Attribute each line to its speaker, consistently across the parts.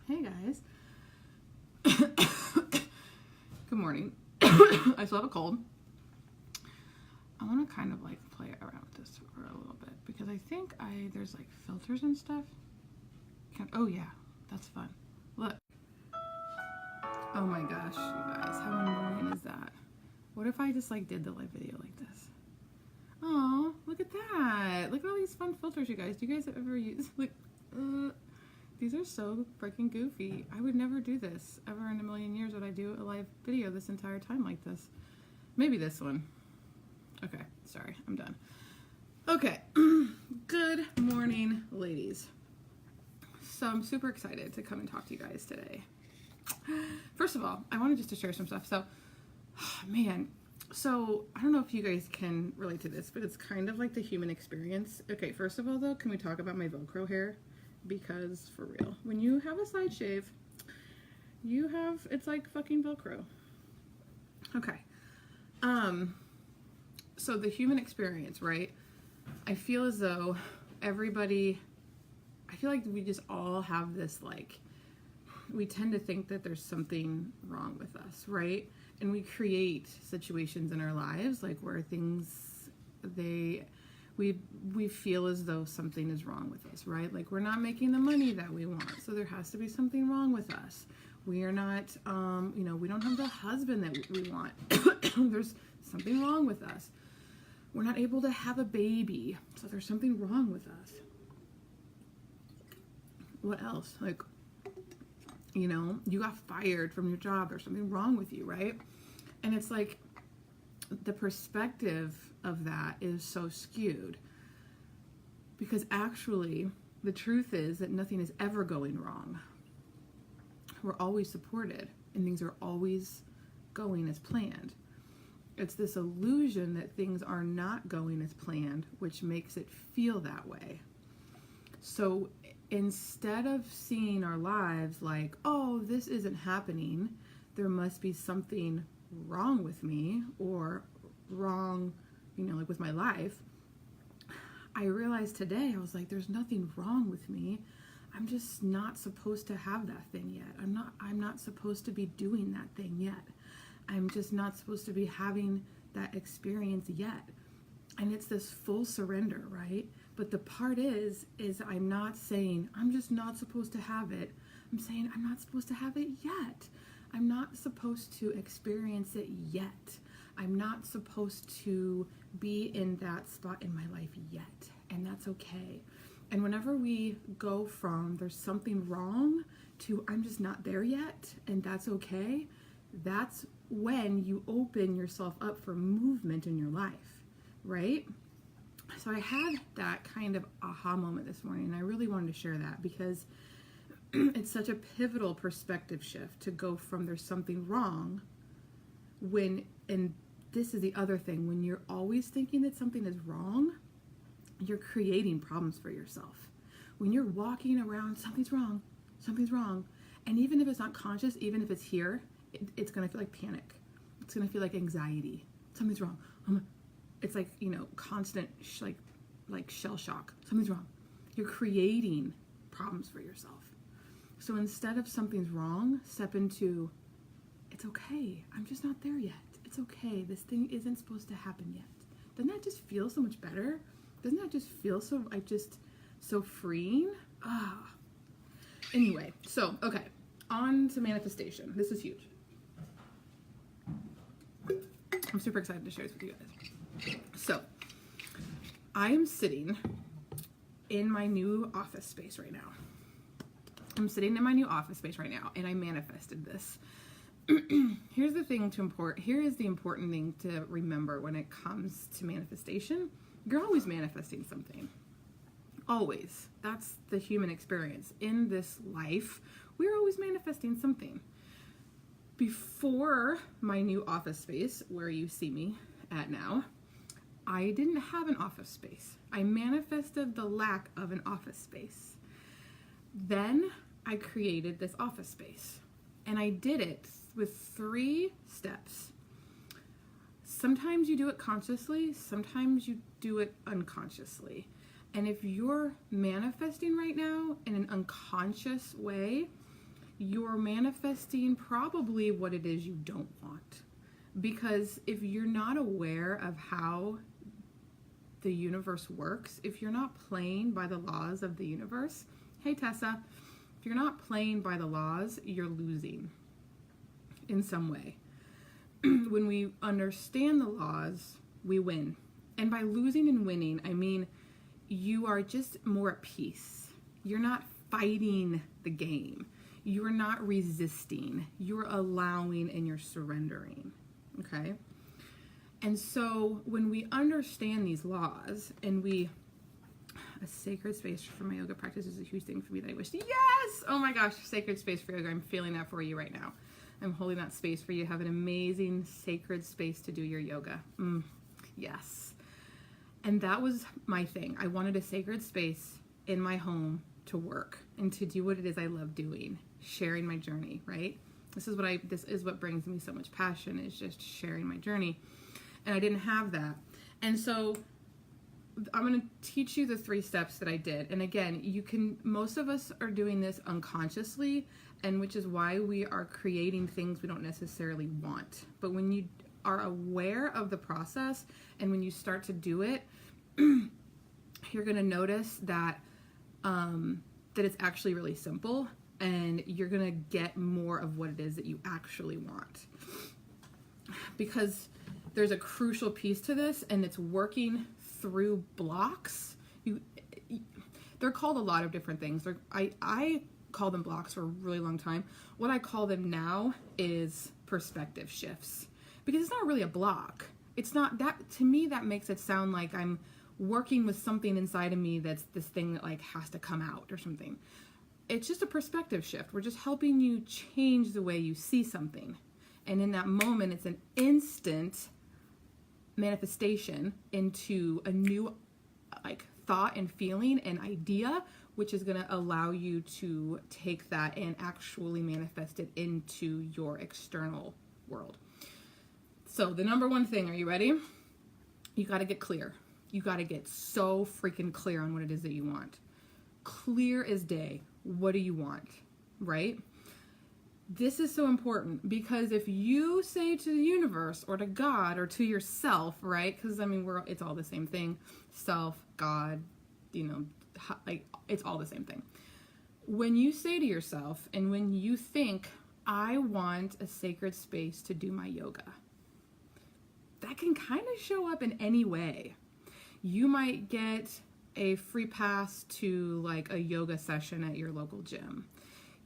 Speaker 1: Hey guys. Good morning. I still have a cold. I want to kind of like play around with this for a little bit because I think there's like filters and stuff. Oh yeah, that's fun. Look. Oh my gosh, you guys, how annoying is that? What if I just like did the live video like this? Oh, look at that. Look at all these fun filters, you guys. Do you guys ever use like these are so freaking goofy. I would never do this. Ever in a million years would I do a live video this entire time like this. Maybe this one. Okay, sorry, I'm done. Okay, good morning, ladies. So I'm super excited to come and talk to you guys today. First of all, I wanted just to share some stuff. So, man, so I don't know if you guys can relate to this, but it's kind of like the human experience. Okay, first of all though, can we talk about my Velcro hair? Because for real, when you have a side shave, it's like fucking Velcro. Okay. So the human experience, right? I feel as though I feel like we just all have this, like, we tend to think that there's something wrong with us, right? And we create situations in our lives, like where things, we feel as though something is wrong with us, right? Like we're not making the money that we want, so there has to be something wrong with us. We are not, we don't have the husband that we want. There's something wrong with us. We're not able to have a baby, so there's something wrong with us. What else? Like, you got fired from your job, there's something wrong with you, right? And it's like, the perspective of that is so skewed because actually the truth is that nothing is ever going wrong. We're always supported and things are always going as planned. It's this illusion that things are not going as planned, which makes it feel that way. So instead of seeing our lives like, oh, this isn't happening, there must be something wrong with me or wrong, like with my life, I realized today, I was like, there's nothing wrong with me. I'm just not supposed to have that thing yet. I'm not supposed to be doing that thing yet. I'm just not supposed to be having that experience yet. And it's this full surrender, right? But the part is I'm not saying I'm just not supposed to have it. I'm saying I'm not supposed to have it yet. I'm not supposed to experience it yet. I'm not supposed to be in that spot in my life yet. And that's okay. And whenever we go from there's something wrong to I'm just not there yet, and that's okay, that's when you open yourself up for movement in your life, right? So I had that kind of aha moment this morning, and I really wanted to share that because it's such a pivotal perspective shift to go from there's something wrong and this is the other thing, when you're always thinking that something is wrong, you're creating problems for yourself. When you're walking around, something's wrong, and even if it's not conscious, even if it's here, it's going to feel like panic. It's going to feel like anxiety. Something's wrong. It's like, constant like shell shock. Something's wrong. You're creating problems for yourself. So instead of something's wrong, step into, it's okay. I'm just not there yet. It's okay. This thing isn't supposed to happen yet. Doesn't that just feel so much better? Doesn't that just feel so freeing? Anyway, so, okay. On to manifestation. This is huge. I'm super excited to share this with you guys. So, I am sitting in my new office space right now. And I manifested this. Here is the important thing to remember when it comes to manifestation. You're always manifesting something. Always. That's the human experience. In this life, we're always manifesting something. Before my new office space, where you see me at now, I didn't have an office space. I manifested the lack of an office space. Then I created this office space. And I did it with 3 steps. Sometimes you do it consciously, sometimes you do it unconsciously. And if you're manifesting right now in an unconscious way, you're manifesting probably what it is you don't want. Because if you're not aware of how the universe works, if you're not playing by the laws of the universe, hey Tessa, if you're not playing by the laws, you're losing in some way. When we understand the laws, we win. And by losing and winning, I mean you are just more at peace. You're not fighting the game. You're not resisting. You're allowing and you're surrendering. Okay? And so when we understand these laws and a sacred space for my yoga practice is a huge thing for me that I wish. Yes! Oh my gosh, sacred space for yoga. I'm feeling that for you right now. I'm holding that space for you to have an amazing sacred space to do your yoga. Yes. And that was my thing. I wanted a sacred space in my home to work and to do what it is I love doing, sharing my journey, right? This is what brings me so much passion, is just sharing my journey. And I didn't have that. And so I'm going to teach you the 3 steps that I did. And again, most of us are doing this unconsciously, and which is why we are creating things we don't necessarily want. But when you are aware of the process and when you start to do it, you're going to notice that that it's actually really simple, and you're going to get more of what it is that you actually want. Because there's a crucial piece to this, and it's working through blocks. They're called a lot of different things. I call them blocks for a really long time. What I call them now is perspective shifts, because it's not really a block. It's not that, to me, that makes it sound like I'm working with something inside of me that's this thing that like has to come out or something. It's just a perspective shift. We're just helping you change the way you see something. And in that moment, it's an instant manifestation into a new like thought and feeling and idea, which is going to allow you to take that and actually manifest it into your external world. So the number one thing, are you ready? You got to get clear. You got to get so freaking clear on what it is that you want. Clear as day. What do you want? Right? This is so important, because if you say to the universe or to God or to yourself, right? Because I mean, it's all the same thing. Self, God, like it's all the same thing. When you say to yourself and when you think, I want a sacred space to do my yoga, that can kind of show up in any way. You might get a free pass to like a yoga session at your local gym.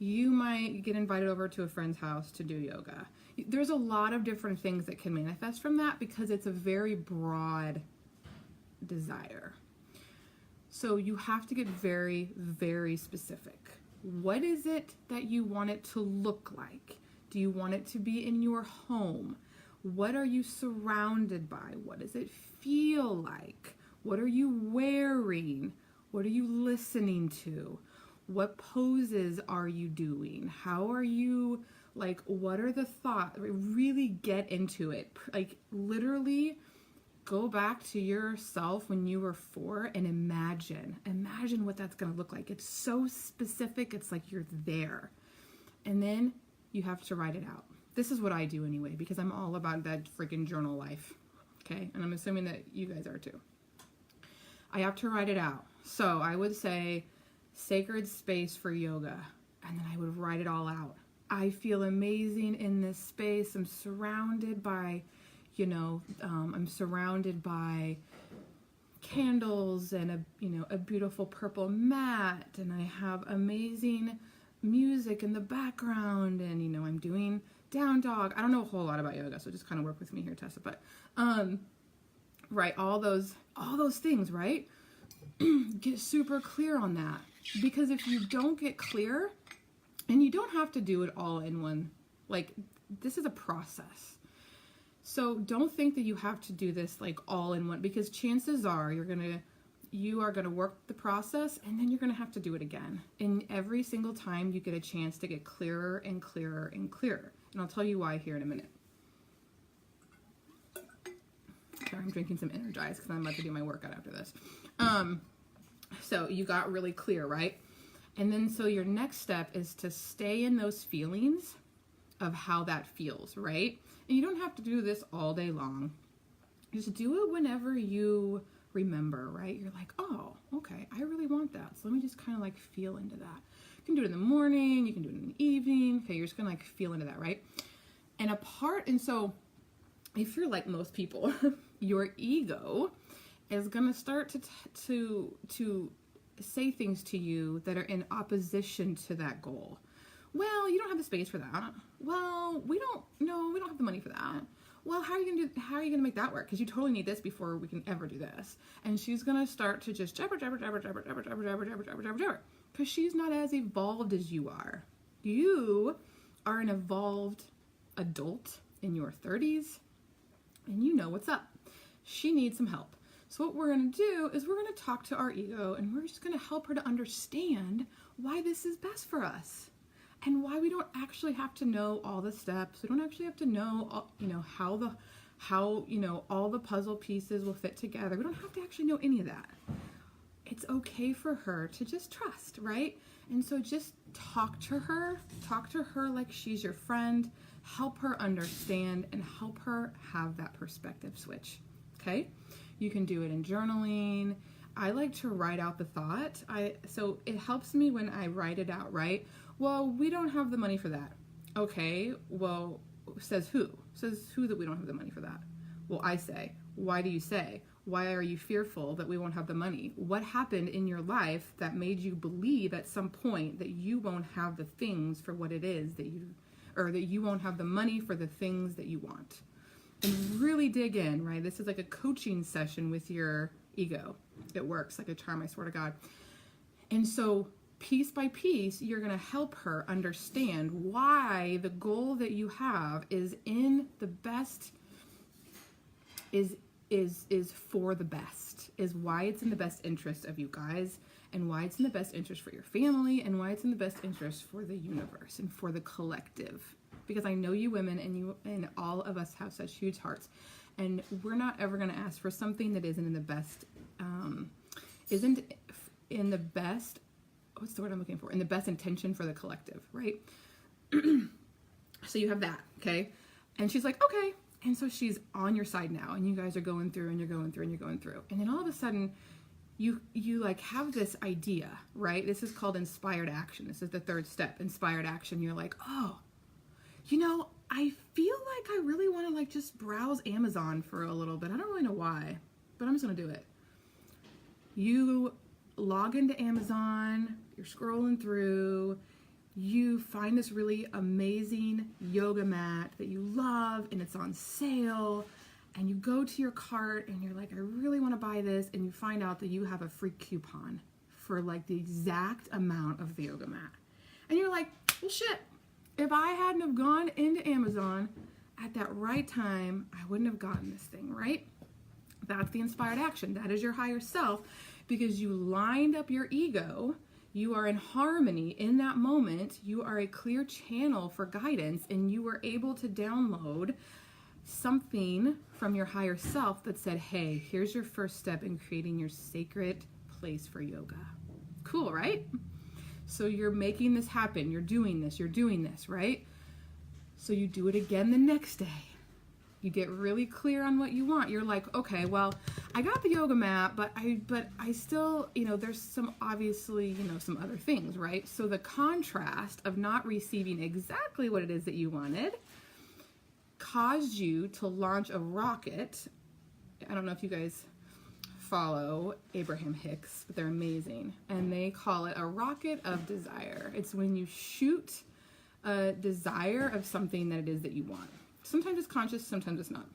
Speaker 1: You might get invited over to a friend's house to do yoga. There's a lot of different things that can manifest from that, because it's a very broad desire. So you have to get very, very specific. What is it that you want it to look like? Do you want it to be in your home? What are you surrounded by? What does it feel like? What are you wearing? What are you listening to? What poses are you doing? How are you, like, what are the thoughts? Really get into it. Like, literally go back to yourself when you were 4 and imagine what that's going to look like. It's so specific. It's like you're there. And then you have to write it out. This is what I do anyway, because I'm all about that freaking journal life. Okay? And I'm assuming that you guys are too. I have to write it out. So I would say sacred space for yoga, and then I would write it all out. I feel amazing in this space. I'm surrounded by, I'm surrounded by candles and a beautiful purple mat, and I have amazing music in the background, and I'm doing down dog. I don't know a whole lot about yoga, so just kind of work with me here, Tessa. But right, all those things, right? Get super clear on that, because if you don't get clear, and you don't have to do it all in one, like, this is a process. So don't think that you have to do this like all in one, because chances are you are gonna work the process, and then you're gonna have to do it again. And every single time you get a chance to get clearer and clearer and clearer. And I'll tell you why here in a minute. Sorry, I'm drinking some Energize because I'm about to do my workout after this. So you got really clear, right? And then so your next step is to stay in those feelings of how that feels, right? And you don't have to do this all day long. Just do it whenever you remember, right? You're like, oh, okay, I really want that. So let me just kind of like feel into that. You can do it in the morning, you can do it in the evening. Okay, you're just gonna like feel into that, right? And so if you're like most people, your ego is gonna start to say things to you that are in opposition to that goal. Well, you don't have the space for that. Well, we don't have the money for that. Well, how are you gonna make that work? Because you totally need this before we can ever do this. And she's gonna start to just jabber, because she's not as evolved as you are. You are an evolved adult in your 30s, and you know what's up. She needs some help. So what we're gonna do is we're gonna talk to our ego, and we're just gonna help her to understand why this is best for us. And why we don't actually have to know all the steps. We don't actually have to know, how all the puzzle pieces will fit together. We don't have to actually know any of that. It's okay for her to just trust, right? And so just talk to her like she's your friend, help her understand, and help her have that perspective switch, okay? You can do it in journaling. I like to write out the thought. So it helps me when I write it out, right? Well, we don't have the money for that. Okay, well, says who? Says who that we don't have the money for that? Well, I say, why do you say? Why are you fearful that we won't have the money? What happened in your life that made you believe at some point that you won't have the things for what it is that you won't have the money for the things that you want? And really dig in, right? This is like a coaching session with your ego. It works like a charm, I swear to God. And so piece by piece, you're going to help her understand why the goal that you have is in the best, is for the best, is why it's in the best interest of you guys, and why it's in the best interest for your family, and why it's in the best interest for the universe and for the collective. Because I know you women, and all of us have such huge hearts, and we're not ever going to ask for something that isn't in the best, what's the word I'm looking for? In the best intention for the collective, right? So you have that, okay? And she's like, okay. And so she's on your side now, and you guys are going through, and you're going through, and you're going through. And then all of a sudden, you like have this idea, right? This is called inspired action. This is the third step, inspired action. You're like, oh, I feel like I really want to like just browse Amazon for a little bit. I don't really know why, but I'm just going to do it. You log into Amazon, you're scrolling through, you find this really amazing yoga mat that you love and it's on sale, and you go to your cart and you're like, I really want to buy this, and you find out that you have a free coupon for like the exact amount of the yoga mat. And you're like, well shit, if I hadn't have gone into Amazon at that right time, I wouldn't have gotten this thing, right? That's the inspired action. That is your higher self, because you lined up your ego. You are in harmony in that moment. You are a clear channel for guidance, and you were able to download something from your higher self that said, hey, here's your first step in creating your sacred place for yoga. Cool, right? So you're making this happen. You're doing this, right? So you do it again the next day. You get really clear on what you want. You're like, okay, well, I got the yoga mat, but I still, there's some obviously, some other things, right? So the contrast of not receiving exactly what it is that you wanted caused you to launch a rocket. I don't know if you guys follow Abraham Hicks, but they're amazing. And they call it a rocket of desire. It's when you shoot a desire of something that it is that you want. Sometimes it's conscious, sometimes it's not.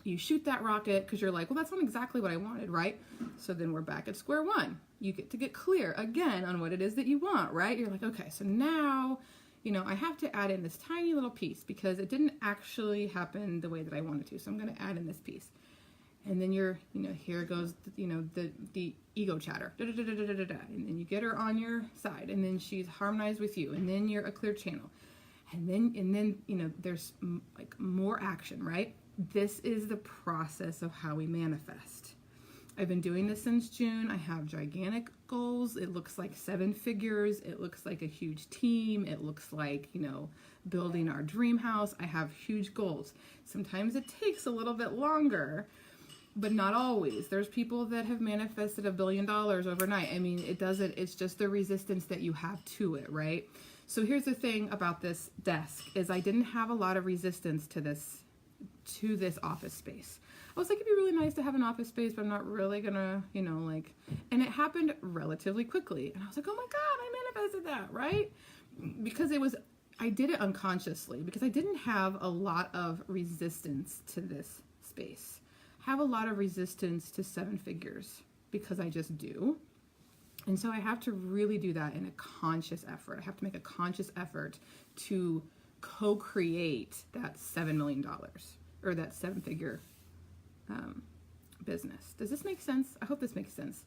Speaker 1: You shoot that rocket because you're like, well, that's not exactly what I wanted, right? So then we're back at square one. You get to get clear again on what it is that you want, right? You're like, okay, so now, I have to add in this tiny little piece because it didn't actually happen the way that I wanted to. So I'm going to add in this piece. And then you're, here goes, the ego chatter, and then you get her on your side, and then she's harmonized with you, and then you're a clear channel. And then, there's like more action, right? This is the process of how we manifest. I've been doing this since June. I have gigantic goals. It looks like 7 figures. It looks like a huge team. It looks like, you know, building our dream house. I have huge goals. Sometimes it takes a little bit longer, but not always. There's people that have manifested $1 billion overnight. I mean, it doesn't, it's just the resistance that you have to it, right? So here's the thing about this desk is I didn't have a lot of resistance to this office space. I was like, it'd be really nice to have an office space, but I'm not really gonna, you know, like, and it happened relatively quickly. And I was like, oh my God, I manifested that, right? Because I did it unconsciously because I didn't have a lot of resistance to this space. I have a lot of resistance to 7 figures because I just do. And so I have to really do that in a conscious effort. I have to make a conscious effort to co-create that $7 million or that 7-figure business. Does this make sense? I hope this makes sense.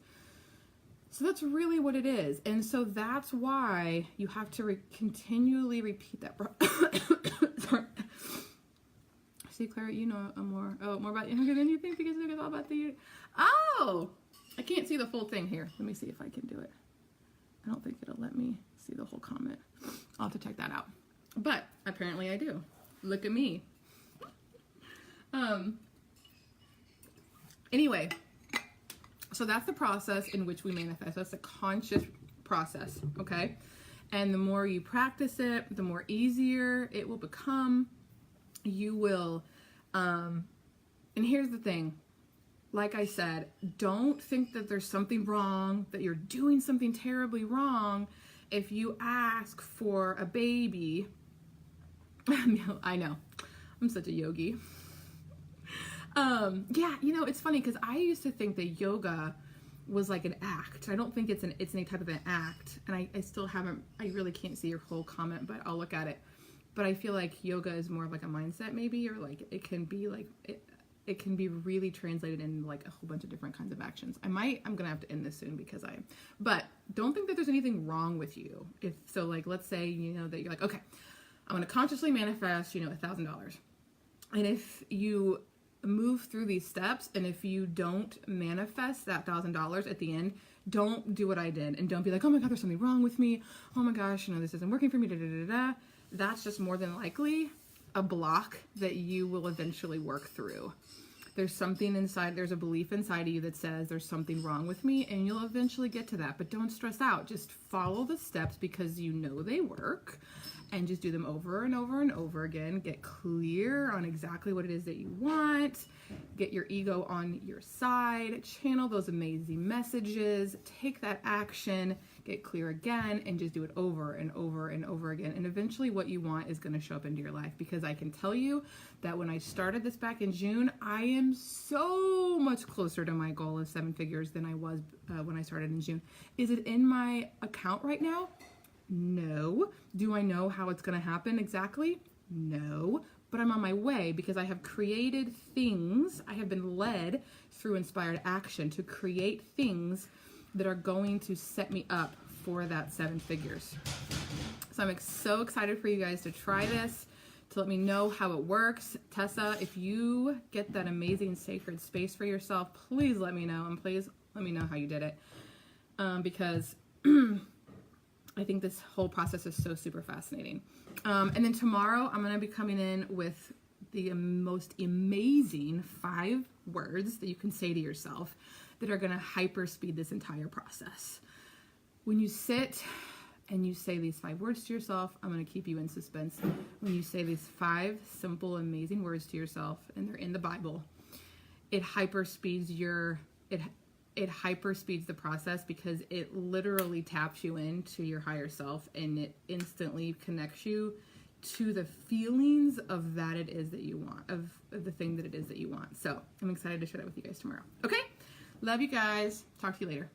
Speaker 1: So that's really what it is. And so that's why you have to continually repeat that. Sorry. See, Clara, you know more about younger than you think because it's all about the... Oh! I can't see the full thing here. Let me see if I can do it. I don't think it'll let me see the whole comment. I'll have to check that out. But apparently I do. Look at me. Anyway, so that's the process in which we manifest. That's a conscious process, okay? And the more you practice it, the more easier it will become. You will, and here's the thing. Like I said, don't think that there's something wrong, that you're doing something terribly wrong if you ask for a baby. I know, I'm such a yogi. Yeah, you know, it's funny because I used to think that yoga was like an act. I don't think it's any type of an act. And I still haven't, I really can't see your whole comment, but I'll look at it. But I feel like yoga is more of like a mindset maybe, or like it can be like, it can be really translated in like a whole bunch of different kinds of actions. I'm gonna have to end this soon because but don't think that there's anything wrong with you. If so, like, let's say, you know, that you're like, okay, I'm gonna consciously manifest, you know, $1,000. And if you move through these steps and if you don't manifest that $1,000 at the end, don't do what I did and don't be like, oh my God, there's something wrong with me. Oh my gosh, you know, this isn't working for me. Da, da, da, da. That's just more than likely a block that you will eventually work through. There's something inside, there's a belief inside of you that says there's something wrong with me, and you'll eventually get to that. But don't stress out. Just follow the steps because you know they work, and just do them over and over and over again. Get clear on exactly what it is that you want. Get your ego on your side. Channel those amazing messages. Take that action. Get clear again, and just do it over and over and over again. And eventually what you want is going to show up into your life, because I can tell you that when I started this back in June, I am so much closer to my goal of 7 figures than I was when I started in June. Is it in my account right now? No. Do I know how it's going to happen exactly? No. But I'm on my way because I have created things. I have been led through inspired action to create things that are going to set me up for that 7 figures. So I'm so excited for you guys to try this, to let me know how it works. Tessa, if you get that amazing sacred space for yourself, please let me know, and please let me know how you did it. Because I think this whole process is so super fascinating. And then tomorrow I'm going to be coming in with the most amazing 5 words that you can say to yourself that are going to hyper speed this entire process. When you sit and you say these 5 words to yourself, I'm going to keep you in suspense. When you say these 5 simple, amazing words to yourself, and they're in the Bible, it hyper speeds it hyper speeds the process, because it literally taps you into your higher self, and it instantly connects you to the feelings of that it is that you want, of the thing that it is that you want. So I'm excited to share that with you guys tomorrow. Okay? Love you guys. Talk to you later.